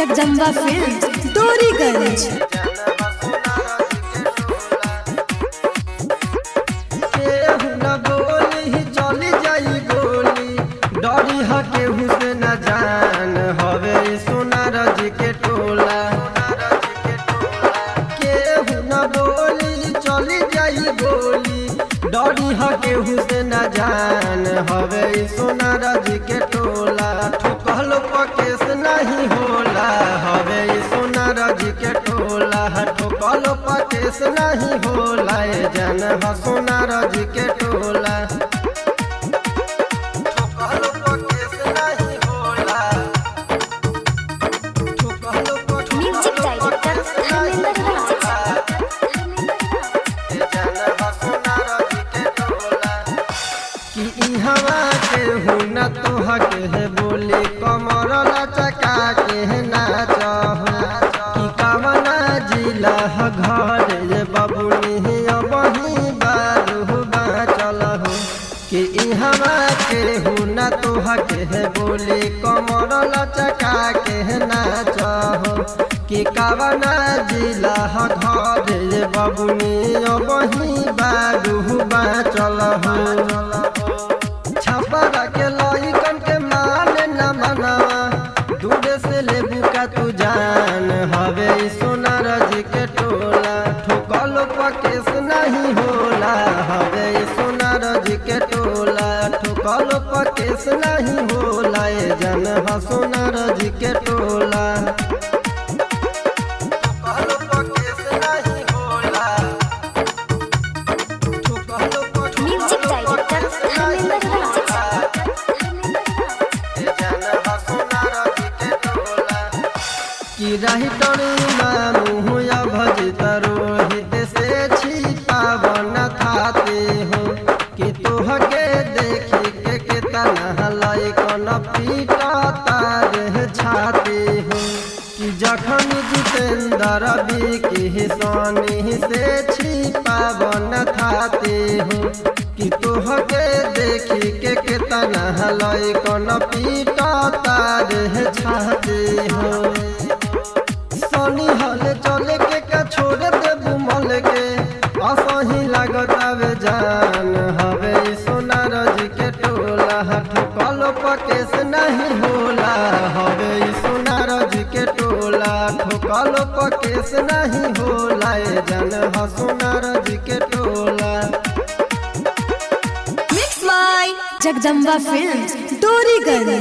Jagdamba films Doriganj. केहू से न जान हवे सोनार जी के टोला। केहू न बोली चली जाई गोली, डरी ह केहू से न जान हवे सोनार जी के टोला। ठोकलो पकेस नहीं होला हवे सोनार जी के टोला। ठोकलो पकेस नहीं होला जान ह सोनार जी के टोला। न तोहा के है बोली कमर लचका के है नाच कि कवना जिला घर ये बबुनी वही बारू बाचल हो कि इहवा के हूँ न तोहा के है बोली कमर लचका के है नाच हो कि कवना जिला घर ये बबुनी वही बारू बाचल हो। छपरा के लइकन के मान न मनवा, दूर से लेबू का तू जान हवे सोनार जी के टोला। ठोकलो पकेस नहीं होला हवे सोनार जी के टोला। ठोकलो पकेस नहीं होला जान ह सोनार जी के टोला। कि रही टोरी मामू या भजित रोहित से छिपावन थाते हो कि तोह के देखी के कितना लइकन पीटा तारे छाते हो कि जखन जितेंद्र बिकी सोनी से छिपावन थाते हो कि तोह के देखी के कितना लइकन पीटा तारे छाते हो। सोनी हल चले के का छोड़ दे बुमल के असही लागत आवे जान हवे सोनार जी के टोला। ठोकलो पकेस नहीं होला हवे सोनार जी के टोला। ठोकलो पकेस नहीं होला जान ह सोनार जी के टोला। Mix by Jagdamba films Doriganj.